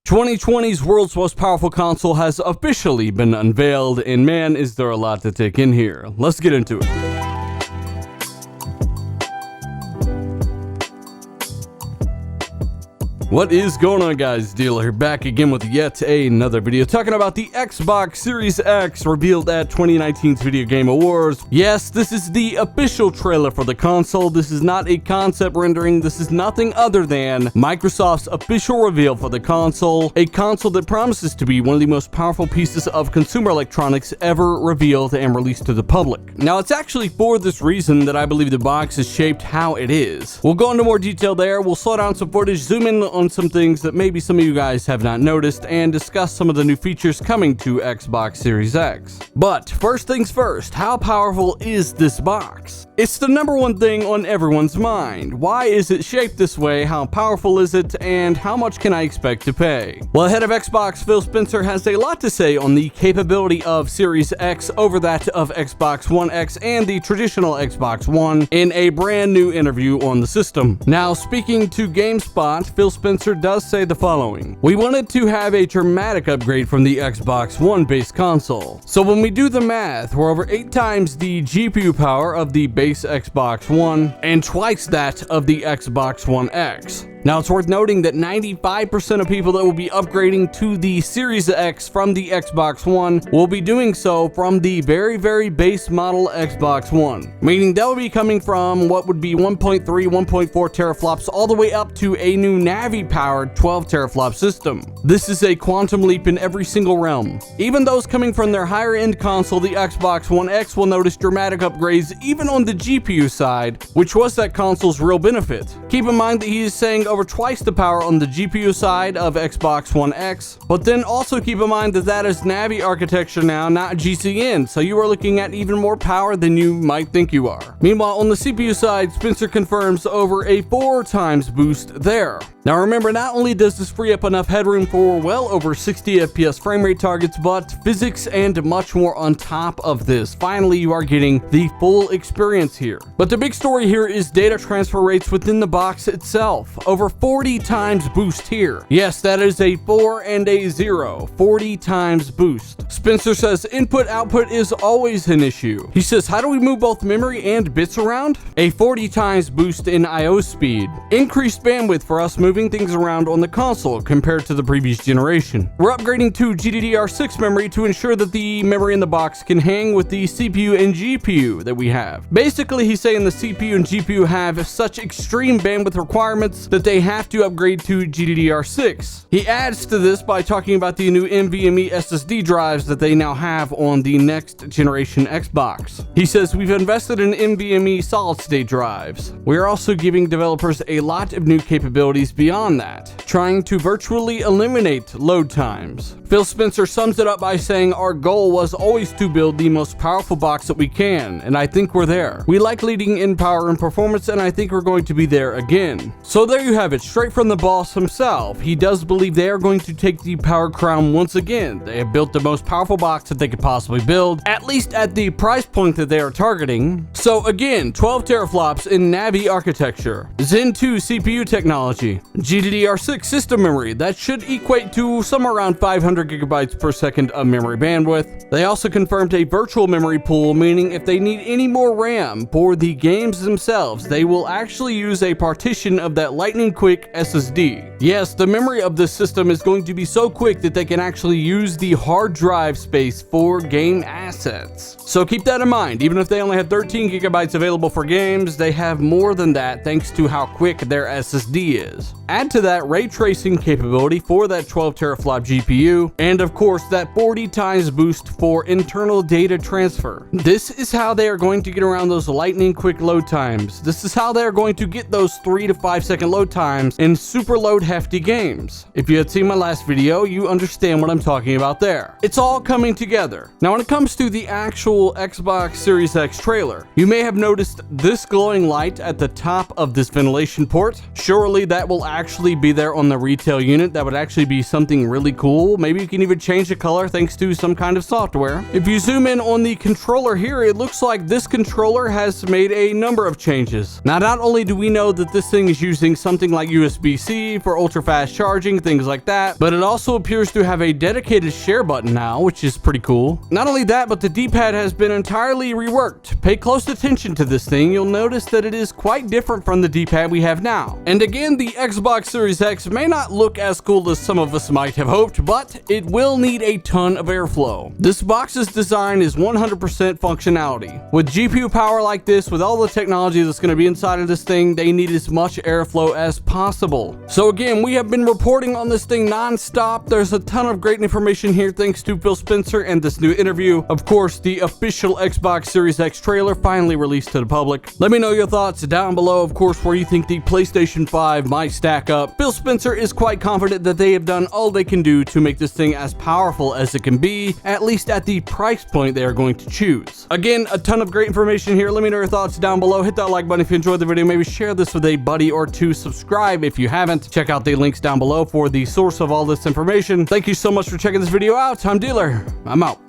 2020's world's most powerful console has officially been unveiled, and man, is there a lot to take in here. Let's get into it. What is going on, guys? Dealer here, back again with yet another video talking about the Xbox Series X revealed at 2019's Video Game Awards. Yes, this is the official trailer for the console. This is not a concept rendering. This is nothing other than Microsoft's official reveal for the console, a console that promises to be one of the most powerful pieces of consumer electronics ever revealed and released to the public. Now, it's actually for this reason that I believe the box is shaped how it is. We'll go into more detail there. We'll slow down some footage, zoom in on some things that maybe some of you guys have not noticed, and discuss some of the new features coming to Xbox Series X. But first things first, how powerful is this box? It's the number one thing on everyone's mind. Why is it shaped this way? How powerful is it? And how much can I expect to pay? Well, head of Xbox Phil Spencer has a lot to say on the capability of Series X over that of Xbox One X and the traditional Xbox One in a brand new interview on the system. Now, speaking to GameSpot, Phil Spencer does say the following: "We wanted to have a dramatic upgrade from the Xbox One based console. So when we do the math, we're over 8 times the GPU power of the base Xbox One and twice that of the Xbox One X." Now, it's worth noting that 95% of people that will be upgrading to the Series X from the Xbox One will be doing so from the very base model Xbox One, meaning they'll be coming from what would be 1.3, 1.4 teraflops all the way up to a new Navi-powered 12 teraflop system. This is a quantum leap in every single realm. Even those coming from their higher-end console, the Xbox One X, will notice dramatic upgrades even on the GPU side, which was that console's real benefit. Keep in mind that he is saying over twice the power on the GPU side of Xbox One X, but then also keep in mind that that is Navi architecture now, not GCN, so you are looking at even more power than you might think you are. Meanwhile, on the CPU side, Spencer confirms over a 4 times boost there. Now remember, not only does this free up enough headroom for well over 60 FPS frame rate targets, but physics and much more on top of this. Finally, you are getting the full experience here. But the big story here is data transfer rates within the box itself. Over 40 times boost here. Yes, that is a 4 and a 0. 40 times boost. Spencer says input output is always an issue. He says, how do we move both memory and bits around? A 40 times boost in I/O speed. Increased bandwidth for us moving things around on the console compared to the previous generation. We're upgrading to GDDR6 memory to ensure that the memory in the box can hang with the CPU and GPU that we have. Basically, he's saying the CPU and GPU have such extreme bandwidth requirements that they have to upgrade to GDDR6. He adds to this by talking about the new NVMe SSD drives that they now have on the next generation Xbox. He says, we've invested in NVMe solid state drives. We are also giving developers a lot of new capabilities beyond that, trying to virtually eliminate load times. Phil Spencer sums it up by saying, our goal was always to build the most powerful box that we can, and I think we're there. We like leading in power and performance, and I think we're going to be there again. So there you have it, straight from the boss himself. He does believe they are going to take the power crown once again. They have built the most powerful box that they could possibly build, at least at the price point that they are targeting. So again, 12 teraflops in Navi architecture, Zen 2 CPU technology, GDDR6 system memory that should equate to somewhere around 500 gigabytes per second of memory bandwidth. They also confirmed a virtual memory pool, meaning if they need any more RAM for the games themselves, they will actually use a partition of that lightning quick SSD. Yes, the memory of this system is going to be so quick that they can actually use the hard drive space for game assets. So keep that in mind. Even if they only have 13 gigabytes available for games, they have more than that thanks to how quick their SSD is. Add to that ray tracing capability for that 12 teraflop GPU, and of course that 40 times boost for internal data transfer. This is how they are going to get around those lightning quick load times. This is how they are going to get those 3 to 5 second load times in super load hefty games. If you had seen my last video, you understand what I'm talking about there. It's all coming together. Now, when it comes to the actual Xbox Series X trailer, you may have noticed this glowing light at the top of this ventilation port. Surely that will actually actually be there on the retail unit. That would actually be something really cool. Maybe you can even change the color thanks to some kind of software. If you zoom in on the controller here, it looks like this controller has made a number of changes. Now, not only do we know that this thing is using something like USB-C for ultra fast charging, things like that, but it also appears to have a dedicated share button now, which is pretty cool. Not only that, but the D-pad has been entirely reworked. Pay close attention to this thing. You'll notice that it is quite different from the D-pad we have now. And again, the Xbox Series X may not look as cool as some of us might have hoped, but it will need a ton of airflow. This box's design is 100% functionality. With GPU power like this, with all the technology that's going to be inside of this thing, they need as much airflow as possible. So again, we have been reporting on this thing non-stop. There's a ton of great information here thanks to Phil Spencer and this new interview. Of course, the official Xbox Series X trailer finally released to the public. Let me know your thoughts down below, of course, where you think the PlayStation 5 might stack up. Phil Spencer is quite confident that they have done all they can do to make this thing as powerful as it can be, at least at the price point they are going to choose. Again, a ton of great information here. Let me know your thoughts down below. Hit that like button if you enjoyed the video. Maybe share this with a buddy or two. Subscribe if you haven't. Check out the links down below for the source of all this information. Thank you so much for checking this video out. I'm Dealer. I'm out.